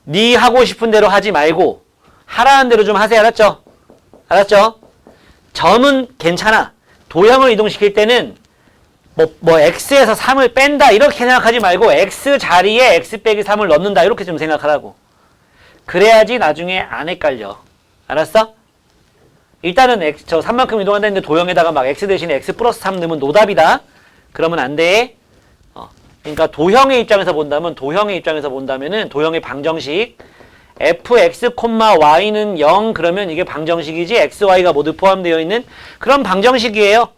네 하고 싶은 대로 하지 말고 하라는 대로 좀 하세요. 알았죠? 알았죠? 점은 괜찮아. 도형을 이동시킬 때는 뭐 x에서 3을 뺀다 이렇게 생각하지 말고 x 자리에 x 빼기 3을 넣는다 이렇게 좀 생각하라고. 그래야지 나중에 안 헷갈려. 알았어? 일단은 저 3만큼 이동한다는데 도형에다가 막 x 대신에 x 플러스 3 넣으면 노답이다. 그러면 안 돼. 그러니까 도형의 입장에서 본다면은 도형의 방정식 fx, y는 0 그러면 이게 방정식이지 x, y가 모두 포함되어 있는 그런 방정식이에요.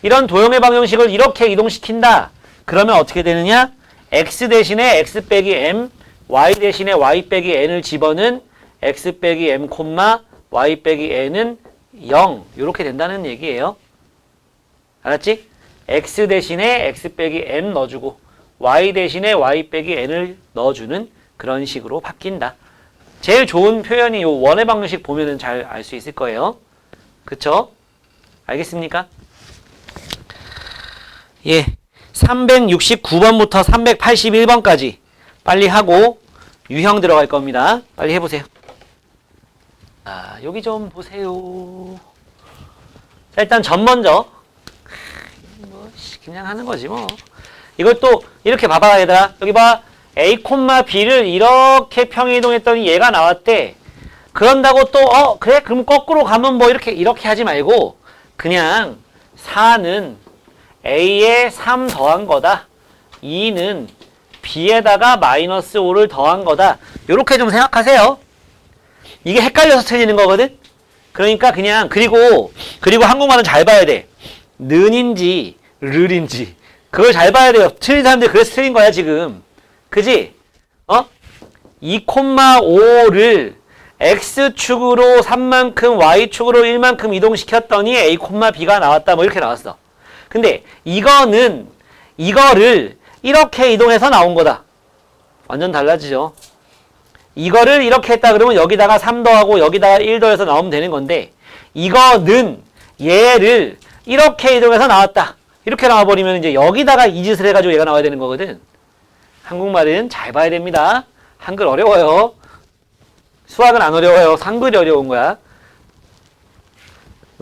이런 도형의 방정식을 이렇게 이동시킨다. 그러면 어떻게 되느냐? x 대신에 x 빼기 m, y 대신에 y 빼기 n을 집어넣은 x 빼기 m, y 빼기 n은 0 이렇게 된다는 얘기예요. 알았지? x 대신에 x 빼기 m 넣어주고 y 대신에 y 빼기 n을 넣어주는 그런 식으로 바뀐다. 제일 좋은 표현이 요 원의 방정식 보면은 잘 알 수 있을 거예요. 그쵸? 알겠습니까? 예. 369번부터 381번까지 빨리 하고 유형 들어갈 겁니다. 빨리 해보세요. 아, 여기 좀 보세요. 자, 일단 점 먼저. 뭐, 그냥 하는 거지 뭐. 이걸 또 이렇게 봐봐 얘들아. 여기 봐. A, B를 이렇게 평행이동했더니 얘가 나왔대. 그런다고 또 그래? 그럼 거꾸로 가면 뭐 이렇게 하지 말고 그냥 4는 A에 3 더한 거다. 2는 B에다가 마이너스 5를 더한 거다. 요렇게 좀 생각하세요. 이게 헷갈려서 틀리는 거거든? 그러니까 그냥 그리고 한국말은 잘 봐야 돼. 는인지 르인지 그걸 잘 봐야 돼요. 틀린 사람들이 그래서 틀린 거야 지금. 그지? 2,5를 X축으로 3만큼 Y축으로 1만큼 이동시켰더니 A, B가 나왔다. 뭐 이렇게 나왔어. 근데 이거를 이렇게 이동해서 나온 거다. 완전 달라지죠. 이거를 이렇게 했다 그러면 여기다가 3 더하고 여기다가 1 더해서 나오면 되는 건데 이거는 얘를 이렇게 이동해서 나왔다. 이렇게 나와버리면 이제 여기다가 이 짓을 해가지고 얘가 나와야 되는 거거든. 한국말은 잘 봐야 됩니다. 한글 어려워요. 수학은 안 어려워요. 한글이 어려운 거야.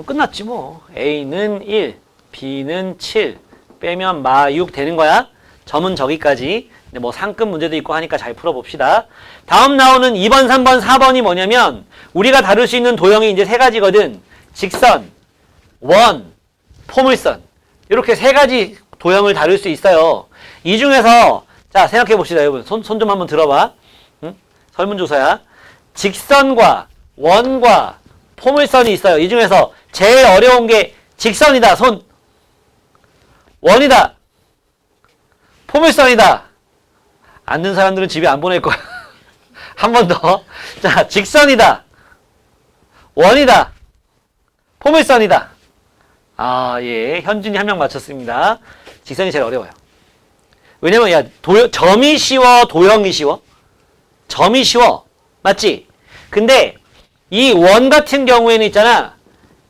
끝났지 뭐. A는 1, B는 7, 빼면 마 6 되는 거야. 점은 저기까지. 근데 뭐 상급 문제도 있고 하니까 잘 풀어봅시다. 다음 나오는 2번, 3번, 4번이 뭐냐면 우리가 다룰 수 있는 도형이 이제 세 가지거든. 직선, 원, 포물선. 이렇게 세 가지 도형을 다룰 수 있어요. 이 중에서 자, 생각해 봅시다, 여러분. 손 좀 한번 들어봐. 응? 설문조사야. 직선과 원과 포물선이 있어요. 이 중에서 제일 어려운 게 직선이다. 손. 원이다. 포물선이다. 앉는 사람들은 집에 안 보낼 거야. 한 번 더. 자, 직선이다. 원이다. 포물선이다. 아, 예. 현준이 한 명 맞췄습니다. 직선이 제일 어려워요. 왜냐면 야 점이 쉬워 도형이 쉬워? 점이 쉬워. 맞지? 근데 이 원 같은 경우에는 있잖아.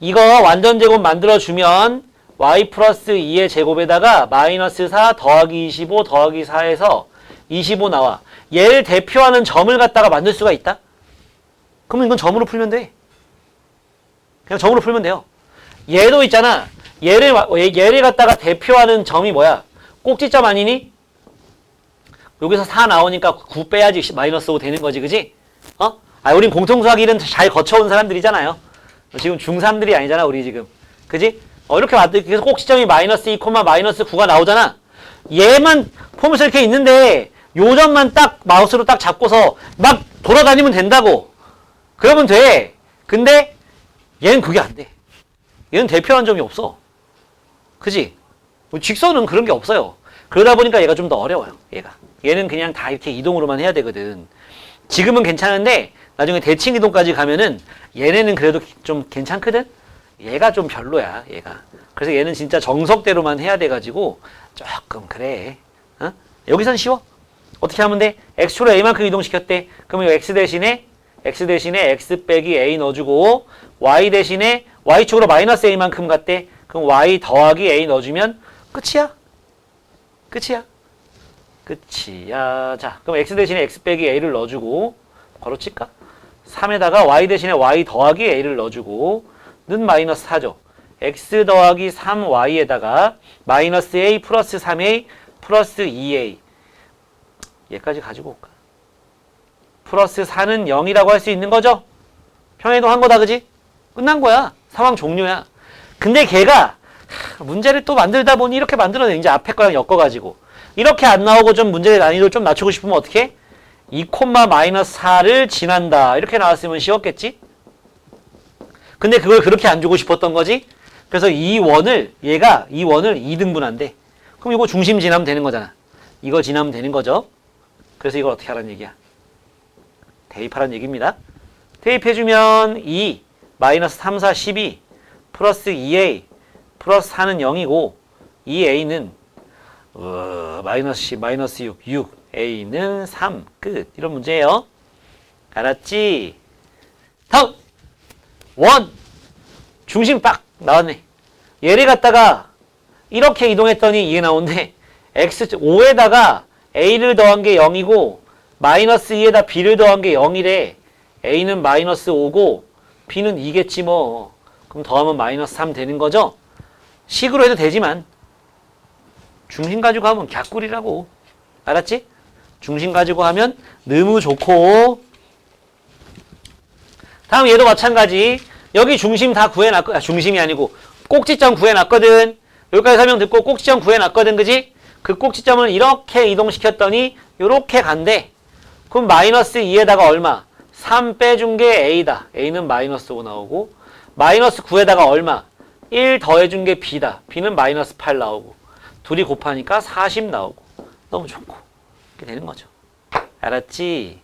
이거 완전제곱 만들어주면 y 플러스 2의 제곱에다가 마이너스 4 더하기 25 더하기 4에서 25 나와. 얘를 대표하는 점을 갖다가 만들 수가 있다? 그러면 이건 점으로 풀면 돼. 그냥 점으로 풀면 돼요. 얘도 있잖아. 얘를 갖다가 대표하는 점이 뭐야? 꼭지점 아니니? 여기서 4 나오니까 9 빼야지 마이너스 5 되는 거지, 그지? 우린 공통수학 1은 잘 거쳐온 사람들이잖아요. 지금 중3들이 아니잖아, 우리 지금. 그지? 이렇게 그래서 꼭지점이 마이너스 2, 마이너스 9가 나오잖아. 얘만 포물선 이렇게 있는데, 요 점만 딱 마우스로 딱 잡고서 막 돌아다니면 된다고. 그러면 돼. 근데 얘는 그게 안 돼. 얘는 대표하는 점이 없어. 그지? 직선은 그런 게 없어요. 그러다 보니까 얘가 좀 더 어려워요, 얘가. 얘는 그냥 다 이렇게 이동으로만 해야 되거든. 지금은 괜찮은데 나중에 대칭 이동까지 가면은 얘네는 그래도 좀 괜찮거든? 얘가 좀 별로야, 얘가. 그래서 얘는 진짜 정석대로만 해야 돼가지고 조금 그래. 어? 여기선 쉬워. 어떻게 하면 돼? x축으로 a만큼 이동시켰대. 그러면 x 대신에 x 빼기 a 넣어주고 y 대신에 y축으로 마이너스 a만큼 갔대. 그럼 y 더하기 a 넣어주면 끝이야. 끝이야. 끝이야. 자, 그럼 x 대신에 x 빼기 a를 넣어주고 바로 칠까? 3에다가 y 대신에 y 더하기 a를 넣어주고 는 마이너스 4죠. x 더하기 3y에다가 마이너스 a 플러스 3a 플러스 2a 얘까지 가지고 올까? 플러스 4는 0이라고 할 수 있는 거죠? 평행이동 한 거다, 그지? 끝난 거야. 상황 종료야. 근데 걔가 문제를 또 만들다 보니 이렇게 만들어내. 이제 앞에 거랑 엮어가지고. 이렇게 안 나오고 좀 문제의 난이도를 좀 낮추고 싶으면 어떻게? 2, 마이너스 4를 지난다. 이렇게 나왔으면 쉬웠겠지? 근데 그걸 그렇게 안 주고 싶었던 거지? 그래서 이 원을 2등분한대. 그럼 이거 중심 지나면 되는 거잖아. 이거 지나면 되는 거죠. 그래서 이걸 어떻게 하라는 얘기야? 대입하라는 얘기입니다. 대입해주면 2, 마이너스 3, 4, 12, 플러스 2a, 플러스 4는 0이고 2a는 마이너스 10, 마이너스 6, a는 3, 끝. 이런 문제예요. 알았지? 다음! 원! 중심 빡! 나왔네. 얘를 갖다가 이렇게 이동했더니 이게 나오는데 x, 5에다가 a를 더한 게 0이고 마이너스 2에다 b를 더한 게 0이래. a는 마이너스 5고 b는 2겠지 뭐. 그럼 더하면 마이너스 3 되는 거죠? 식으로 해도 되지만 중심 가지고 하면 갸꿀이라고. 알았지? 중심 가지고 하면 너무 좋고. 다음 얘도 마찬가지. 여기 중심 다 구해놨거든. 중심이 아니고 꼭지점 구해놨거든. 여기까지 설명 듣고 꼭지점 구해놨거든. 그지? 그 꼭지점을 이렇게 이동시켰더니 요렇게 간대. 그럼 마이너스 2에다가 얼마? 3 빼준 게 a다. a는 마이너스 5 나오고 마이너스 9에다가 얼마? 1 더해준 게 b다. b는 마이너스 8 나오고 둘이 곱하니까 40 나오고 너무 좋고 이렇게 되는 거죠. 알았지?